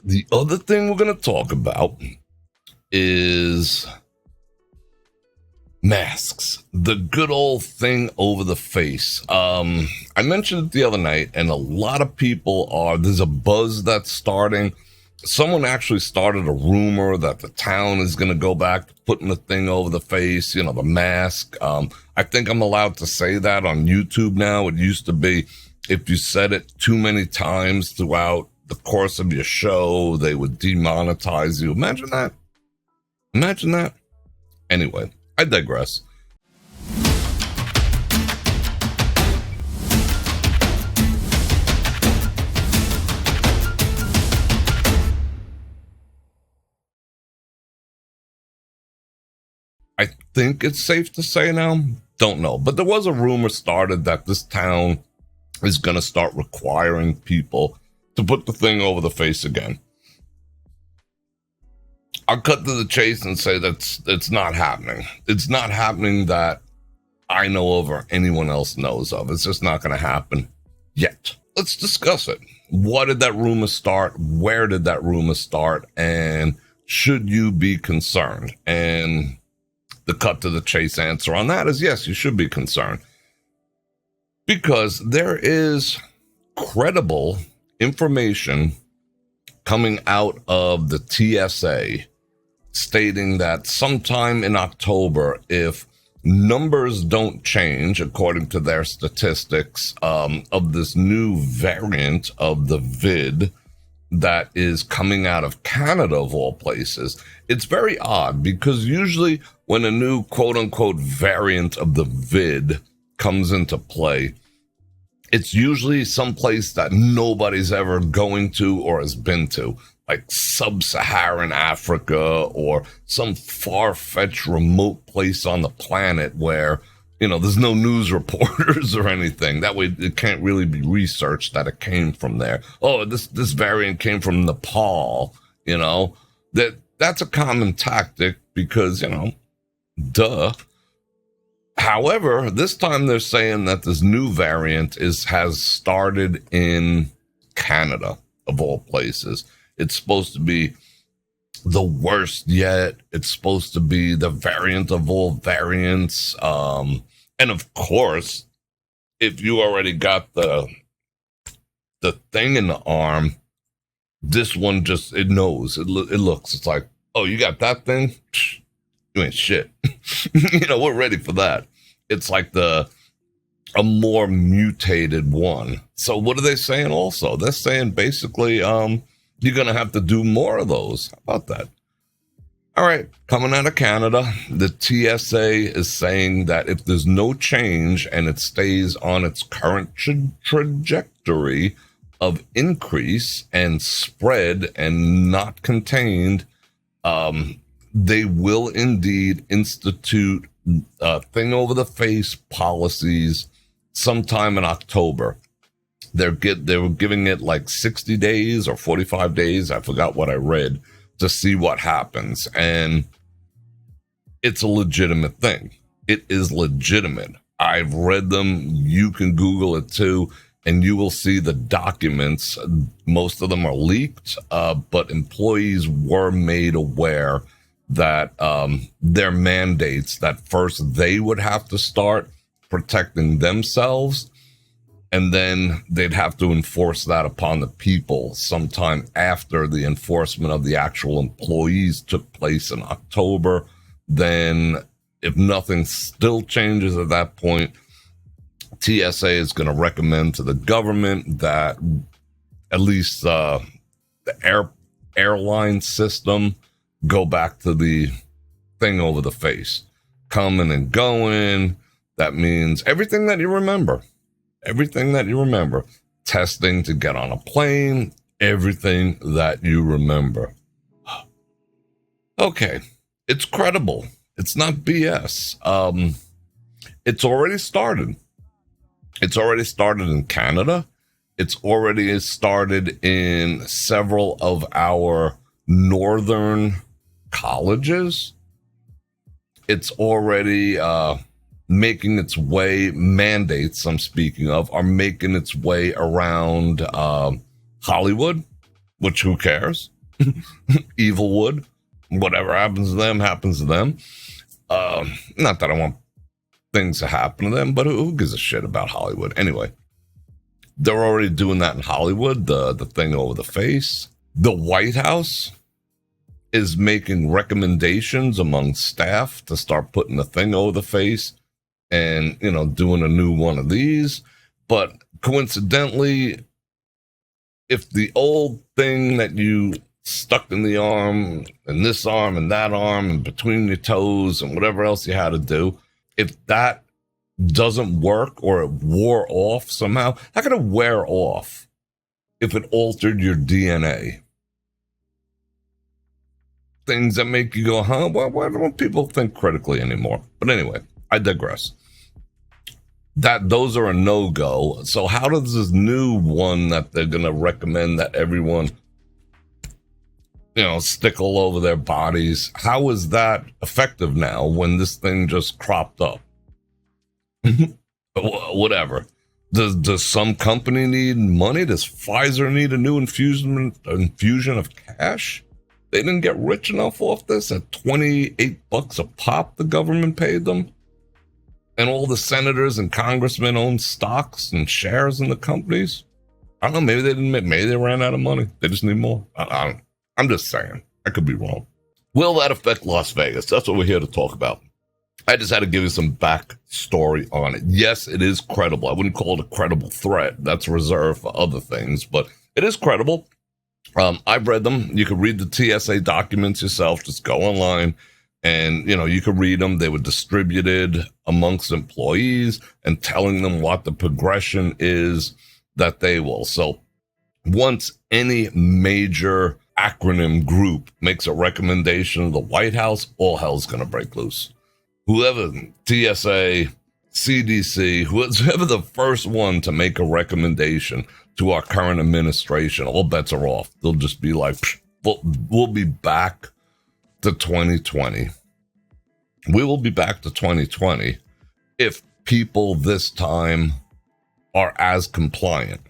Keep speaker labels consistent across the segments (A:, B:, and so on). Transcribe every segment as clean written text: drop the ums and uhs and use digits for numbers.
A: The other thing we're going to talk about is masks, the good old thing over the face. I mentioned it the other night, and a lot of people there's a buzz that's starting. Someone actually started a rumor that the town is going to go back to putting the thing over the face, the mask. I think I'm allowed to say that on YouTube now. It used to be if you said it too many times throughout the course of your show, they would demonetize you. Imagine that. Imagine that. Anyway, I digress. I think it's safe to say now. Don't know. But there was a rumor started that this town is going to start requiring people to put the thing over the face again. I'll cut to the chase and say it's not happening. It's not happening that I know of or anyone else knows of. It's just not going to happen yet. Let's discuss it. What did that rumor start? Where did that rumor start? And should you be concerned? And the cut to the chase answer on that is yes, you should be concerned. Because there is credible information coming out of the TSA stating that sometime in October, if numbers don't change according to their statistics of this new variant of the vid that is coming out of Canada of all places, it's very odd because usually when a new quote-unquote variant of the vid comes into play, it's usually someplace that nobody's ever going to or has been to, like sub-Saharan Africa or some far-fetched remote place on the planet where, there's no news reporters or anything. That way it can't really be researched that it came from there. Oh, this variant came from Nepal, that's a common tactic because, duh. However, this time they're saying that this new variant has started in Canada, of all places. It's supposed to be the worst yet. It's supposed to be the variant of all variants. And of course, if you already got the thing in the arm, this one it knows. It looks. It's like, oh, you got that thing? You ain't shit. We're ready for that. It's like a more mutated one. So what are they saying also? They're saying basically you're going to have to do more of those. How about that? All right, coming out of Canada, the TSA is saying that if there's no change and it stays on its current trajectory of increase and spread and not contained, they will indeed institute thing over the face policies sometime in October. They were giving it like 60 days or 45 days. I forgot what I read to see what happens. And it's a legitimate thing. It is legitimate. I've read them. You can Google it too, and you will see the documents. Most of them are leaked, but employees were made aware that their mandates that first they would have to start protecting themselves, and then they'd have to enforce that upon the people sometime after the enforcement of the actual employees took place in October. Then if nothing still changes at that point, TSA is going to recommend to the government that at least the airline system go back to the thing over the face. Coming and going. That means everything that you remember. Everything that you remember. Testing to get on a plane. Everything that you remember. Okay. It's credible. It's not BS. It's already started. It's already started in Canada. It's already started in several of our northern colleges. It's already making its way, mandates I'm speaking of, are making its way around Hollywood, which who cares? Evil would. Whatever happens to them, happens to them. Not that I want things to happen to them, but who gives a shit about Hollywood? Anyway, they're already doing that in Hollywood, the thing over the face. The White House is making recommendations among staff to start putting the thing over the face and, doing a new one of these. But coincidentally, if the old thing that you stuck in the arm and this arm and that arm and between your toes and whatever else you had to do, if that doesn't work or it wore off somehow, how can it wear off if it altered your DNA? Things that make you go, huh? Why don't people think critically anymore? But anyway, I digress. Those are a no-go. So how does this new one that they're going to recommend that everyone, stick all over their bodies, how is that effective now when this thing just cropped up? Whatever. Does some company need money? Does Pfizer need a new infusion of cash? They didn't get rich enough off this at $28 a pop the government paid them? And all the senators and congressmen own stocks and shares in the companies? I don't know, maybe they ran out of money. They just need more. I'm just saying. I could be wrong. Will that affect Las Vegas? That's what we're here to talk about. I just had to give you some backstory on it. Yes, it is credible. I wouldn't call it a credible threat. That's reserved for other things, but it is credible. I've read them. You can read the TSA documents yourself. Just go online and, you can read them. They were distributed amongst employees and telling them what the progression is that they will. So once any major acronym group makes a recommendation to the White House, all hell's going to break loose. Whoever, TSA, CDC, whoever the first one to make a recommendation to our current administration, all bets are off. They'll just be like, we'll be back to 2020. We will be back to 2020 if people this time are as compliant,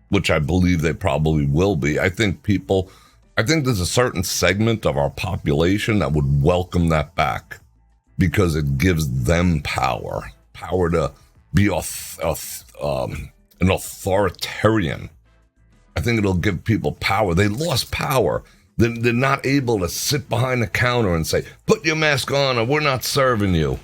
A: which I believe they probably will be. I think there's a certain segment of our population that would welcome that back because it gives them power to be an authoritarian. I think it'll give people power. They lost power. They're not able to sit behind the counter and say, put your mask on or we're not serving you.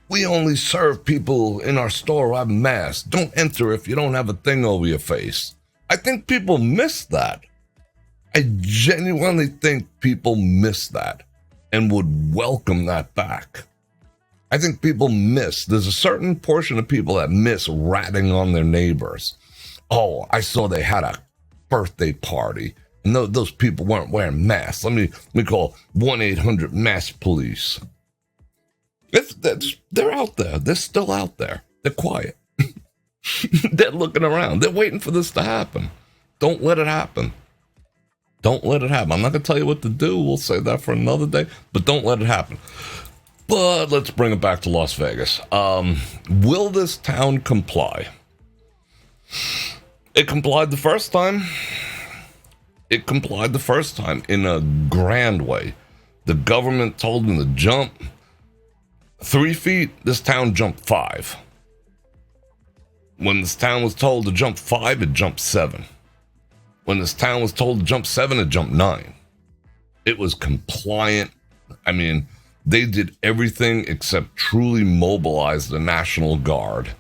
A: We only serve people in our store who have masks. Don't enter if you don't have a thing over your face. I think people miss that. I genuinely think people miss that and would welcome that back. I think people there's a certain portion of people that miss ratting on their neighbors. Oh, I saw they had a birthday party and those people weren't wearing masks. Let me call 1-800-MASK-POLICE. They're out there. They're still out there. They're quiet. They're looking around. They're waiting for this to happen. Don't let it happen. Don't let it happen. I'm not going to tell you what to do. We'll save that for another day, but don't let it happen. But let's bring it back to Las Vegas. Will this town comply? It complied the first time. It complied the first time in a grand way. The government told them to jump 3 feet. This town jumped 5. When this town was told to jump 5, it jumped 7. When this town was told to jump 7, it jumped 9. It was compliant. I mean, they did everything except truly mobilize the National Guard.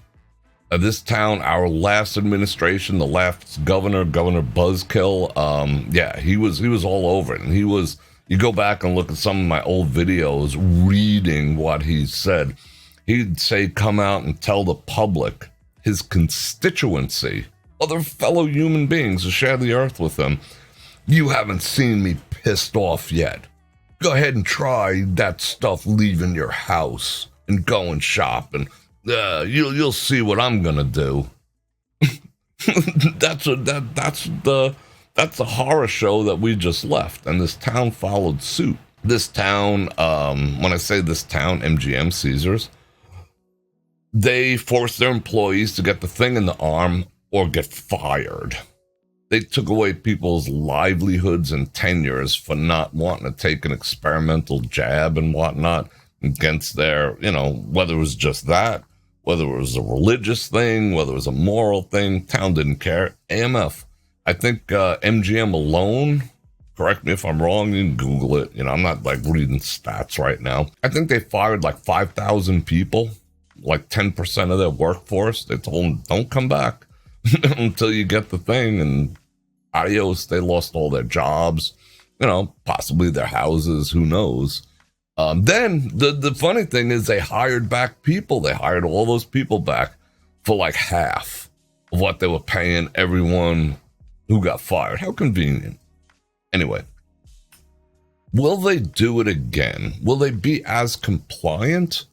A: This town, our last administration, the last Governor Buzzkill, he was all over it. And you go back and look at some of my old videos reading what he said. He'd say, come out and tell the public, his constituency, other fellow human beings who share the earth with them, you haven't seen me pissed off yet. Go ahead and try that stuff leaving your house and go and shop, and you'll see what I'm gonna do. That's the horror show that we just left, and this town followed suit. This town, when I say this town, MGM, Caesars, they forced their employees to get the thing in the arm or get fired. They took away people's livelihoods and tenures for not wanting to take an experimental jab and whatnot against their, whether it was just that, whether it was a religious thing, whether it was a moral thing. Town didn't care. AMF. I think MGM alone, correct me if I'm wrong, you can Google it. I'm not like reading stats right now. I think they fired like 5,000 people, like 10% of their workforce. They told them, don't come back until you get the thing. And adios, they lost all their jobs, possibly their houses, who knows. Then the funny thing is they hired back people. They hired all those people back for like half of what they were paying everyone who got fired. How convenient. Anyway, will they do it again? Will they be as compliant?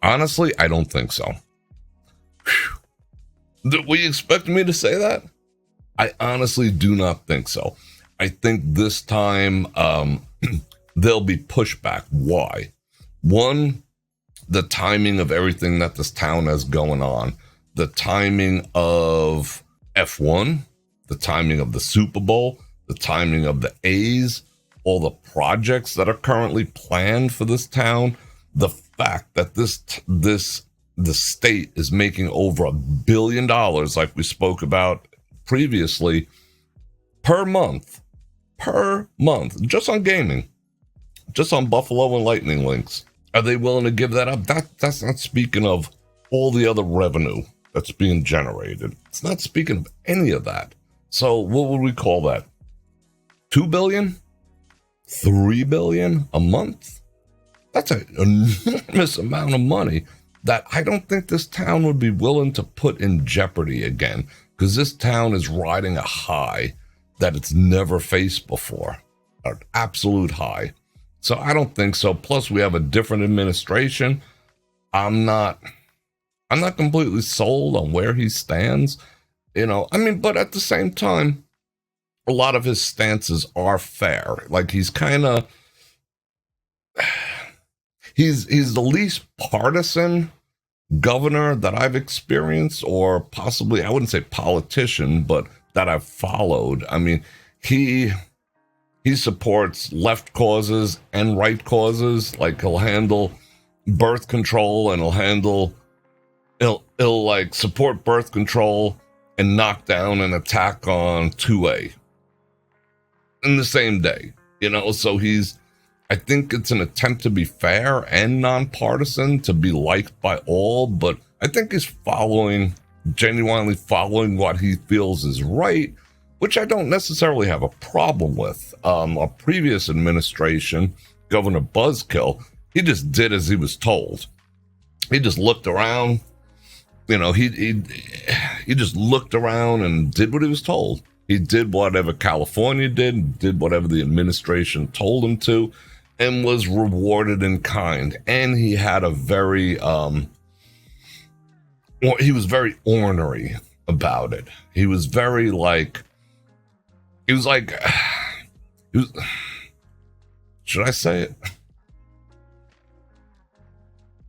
A: Honestly, I don't think so. Were you expecting me to say that? I honestly do not think so. I think this time there'll be pushback. Why? One, the timing of everything that this town has going on. The timing of F1, the timing of the Super Bowl, the timing of the A's, all the projects that are currently planned for this town, the fact that the state is making over $1 billion, like we spoke about previously, per month, just on gaming, just on Buffalo and Lightning Links. Are they willing to give that up? That's not speaking of all the other revenue that's being generated. It's not speaking of any of that. So what would we call that? 2 billion? 3 billion a month? That's an enormous amount of money that I don't think this town would be willing to put in jeopardy again, because this town is riding a high that it's never faced before, an absolute high. So I don't think so. Plus, we have a different administration. I'm not completely sold on where he stands, but at the same time, a lot of his stances are fair. Like he's the least partisan governor that I've experienced, or possibly, I wouldn't say politician, but that I've followed. I mean, he supports left causes and right causes. Like he'll handle birth control, and he'll like support birth control and knock down an attack on 2A in the same day, so I think it's an attempt to be fair and nonpartisan, to be liked by all, but I think he's genuinely following what he feels is right, which I don't necessarily have a problem with. A previous administration, Governor Buzzkill, he just did as he was told. He just looked around, he just looked around and did what he was told. He did whatever California did whatever the administration told him to, and was rewarded in kind. And he had he was very ornery about it. He was very should I say it?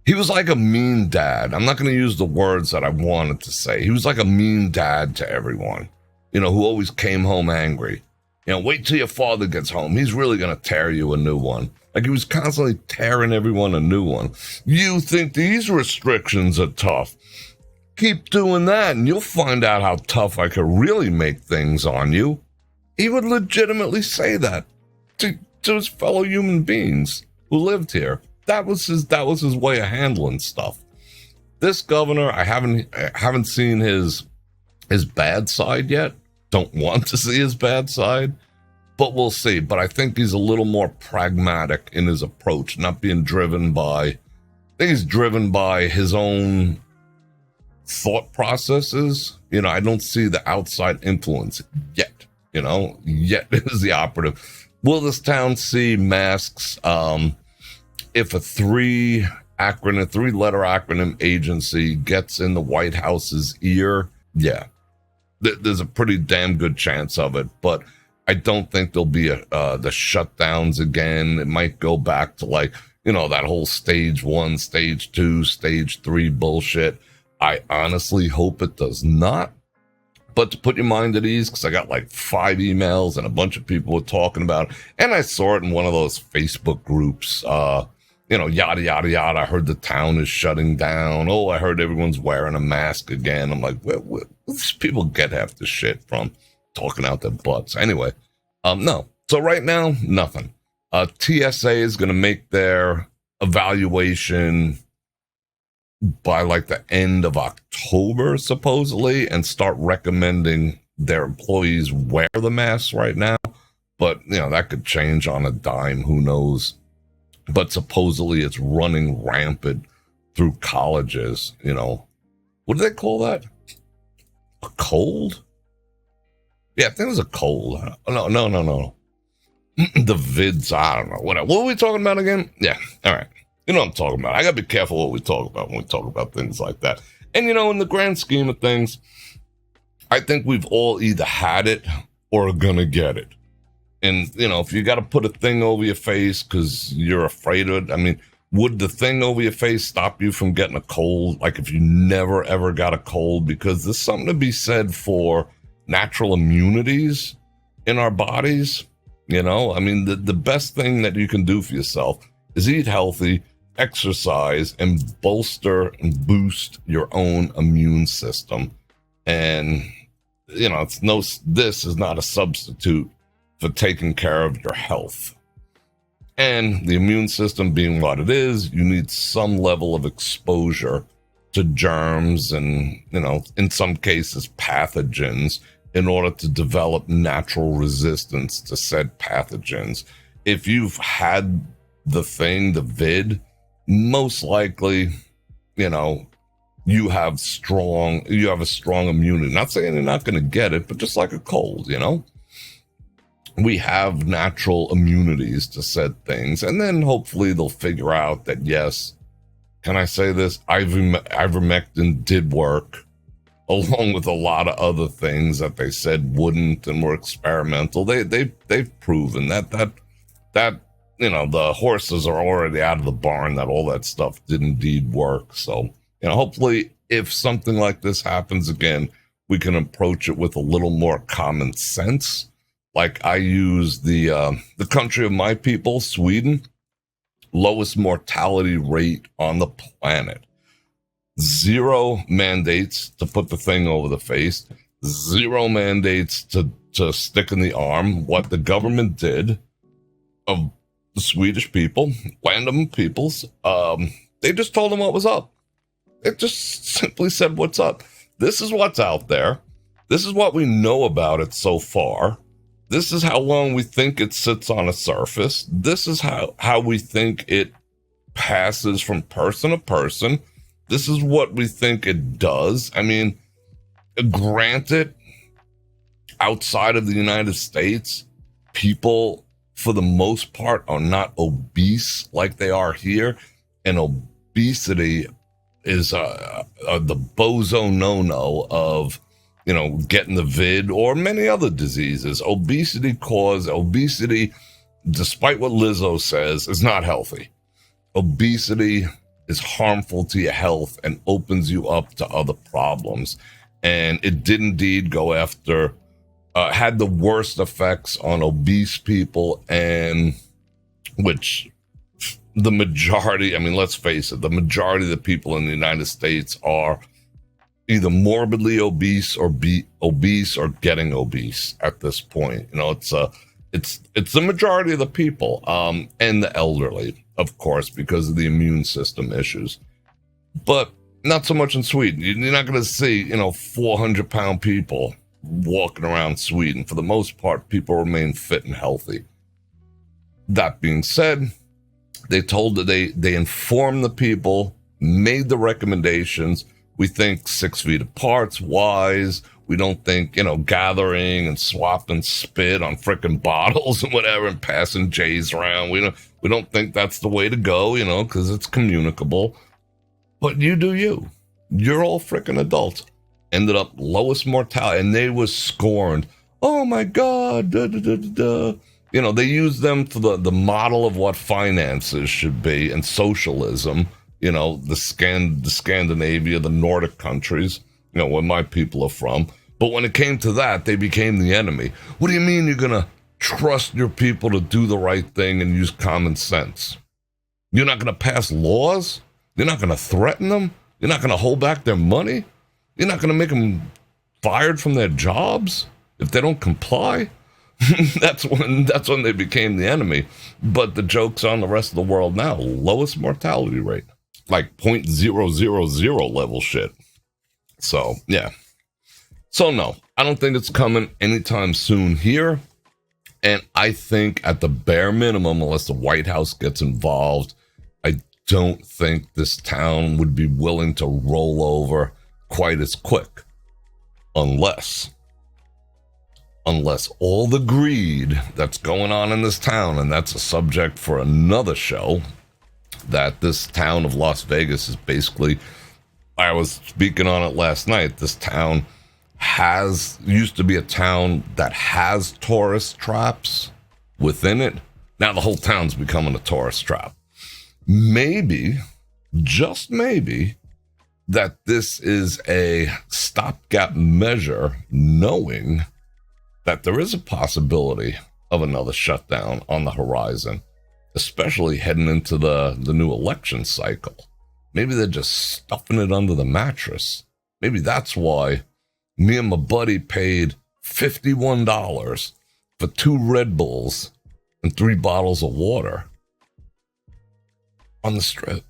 A: He was like a mean dad. I'm not going to use the words that I wanted to say. He was like a mean dad to everyone, who always came home angry. Wait till your father gets home. He's really going to tear you a new one. Like he was constantly tearing everyone a new one. You think these restrictions are tough? Keep doing that and you'll find out how tough I could really make things on you. He would legitimately say that to his fellow human beings who lived here. That was his way of handling stuff. This governor, I haven't seen his bad side yet. Don't want to see his bad side. But we'll see. But I think he's a little more pragmatic in his approach, not being driven by, I think he's driven by his own thought processes. I don't see the outside influence yet. Yet is the operative. Will this town see masks? If a three-letter acronym agency gets in the White House's ear, yeah, there's a pretty damn good chance of it. But I don't think there'll be the shutdowns again. It might go back to that whole stage 1, stage 2, stage 3 bullshit. I honestly hope it does not. But to put your mind at ease, because I got like 5 emails and a bunch of people were talking about it, and I saw it in one of those Facebook groups, yada, yada, yada. I heard the town is shutting down. Oh, I heard everyone's wearing a mask again. I'm like, where these people get half the shit from? Talking out their butts. Anyway, no. So right now, nothing. TSA is going to make their evaluation by like the end of October, supposedly, and start recommending their employees wear the masks right now. But, that could change on a dime. Who knows? But supposedly it's running rampant through colleges, What do they call that? A cold? Yeah, I think it was a cold. No. The vids, I don't know. What were we talking about again? Yeah, all right. You know what I'm talking about. I got to be careful what we talk about when we talk about things like that. And, in the grand scheme of things, I think we've all either had it or are going to get it. And, if you got to put a thing over your face because you're afraid of it, I mean, would the thing over your face stop you from getting a cold? Like if you never, ever got a cold? Because there's something to be said for natural immunities in our bodies. I mean, the best thing that you can do for yourself is eat healthy, exercise, and bolster and boost your own immune system. And, this is not a substitute for taking care of your health. And the immune system being what it is, you need some level of exposure to germs and, in some cases, pathogens in order to develop natural resistance to said pathogens. If you've had the vid, most likely, you have a strong immunity. Not saying you're not going to get it, but just like a cold, we have natural immunities to said things. And then hopefully they'll figure out that, yes, can I say this? Ivermectin did work, along with a lot of other things that they said wouldn't and were experimental. They've proven that the horses are already out of the barn, that all that stuff did indeed work. So, hopefully if something like this happens again, we can approach it with a little more common sense. Like I use the country of my people, Sweden, lowest mortality rate on the planet. 0 mandates to put the thing over the face. 0 mandates to stick in the arm. What the government did of the Swedish people, random peoples, they just told them what was up. It just simply said what's up. This is what's out there. This is what we know about it so far. This is how long we think it sits on a surface. This is how we think it passes from person to person. This is what we think it does. I mean, granted, outside of the United States, people, for the most part, are not obese like they are here. And obesity is the bozo no-no of, getting the vid or many other diseases. Obesity, despite what Lizzo says, is not healthy. Obesity is harmful to your health and opens you up to other problems. And it did indeed go after, had the worst effects on obese people, and which the majority, let's face it, the majority of the people in the United States are either morbidly obese or obese or getting obese at this point. It's the majority of the people, and the elderly, of course, because of the immune system issues. But not so much in Sweden. You're not going to see, 400-pound people walking around Sweden. For the most part, people remain fit and healthy. That being said, they informed the people, made the recommendations. We think 6 feet apart's wise. We don't think, gathering and swapping spit on frickin' bottles and whatever and passing J's around. We don't think that's the way to go, because it's communicable. But you do you. You're all frickin' adults. Ended up lowest mortality, and they was scorned. Oh my God, da, da, da, da, da. They use them for the model of what finances should be and socialism. The Scandinavia, the Nordic countries, where my people are from. But when it came to that, they became the enemy. What do you mean you're going to trust your people to do the right thing and use common sense? You're not going to pass laws? You're not going to threaten them? You're not going to hold back their money? You're not going to make them fired from their jobs if they don't comply? That's when they became the enemy. But the joke's on the rest of the world now. Lowest mortality rate. Like 0.000 level shit. So, yeah. So, no. I don't think it's coming anytime soon here. And I think at the bare minimum, unless the White House gets involved, I don't think this town would be willing to roll over quite as quick. Unless all the greed that's going on in this town, and that's a subject for another show, that this town of Las Vegas is basically, I was speaking on it last night, this town used to be a town that has tourist traps within it. Now the whole town's becoming a tourist trap. Maybe, just maybe, that this is a stopgap measure, knowing that there is a possibility of another shutdown on the horizon, especially heading into the new election cycle. Maybe they're just stuffing it under the mattress. Maybe that's why me and my buddy paid $51 for 2 Red Bulls and 3 bottles of water on the strip.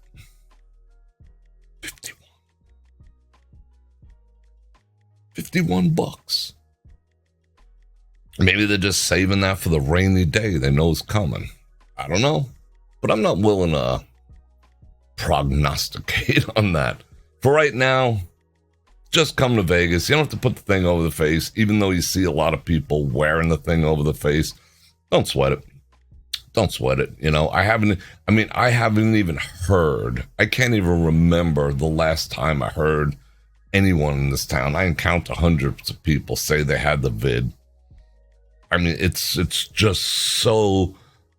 A: 51 bucks. Maybe they're just saving that for the rainy day they know is coming. I don't know. But I'm not willing to prognosticate on that. For right now, just come to Vegas. You don't have to put the thing over the face, even though you see a lot of people wearing the thing over the face. Don't sweat it. Don't sweat it. You know, I haven't even heard. I can't even remember the last time I heard anyone in this town. I encounter hundreds of people say they had the vid. I mean, it's just so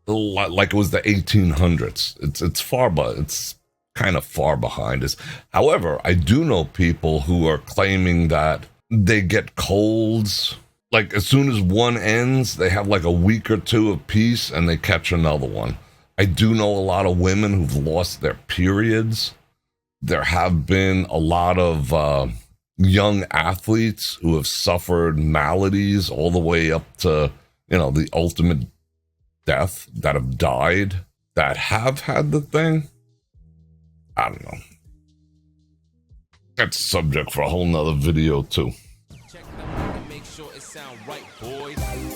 A: like it was the 1800s. It's kind of far behind us. However, I do know people who are claiming that they get colds. Like as soon as one ends, they have like a week or 2 of peace and they catch another one. I do know a lot of women who've lost their periods. There have been a lot of young athletes who have suffered maladies all the way up to, the ultimate death, that have died, that have had the thing. I don't know. That's a subject for a whole nother video too. Check them out and make sure it sound right, boys.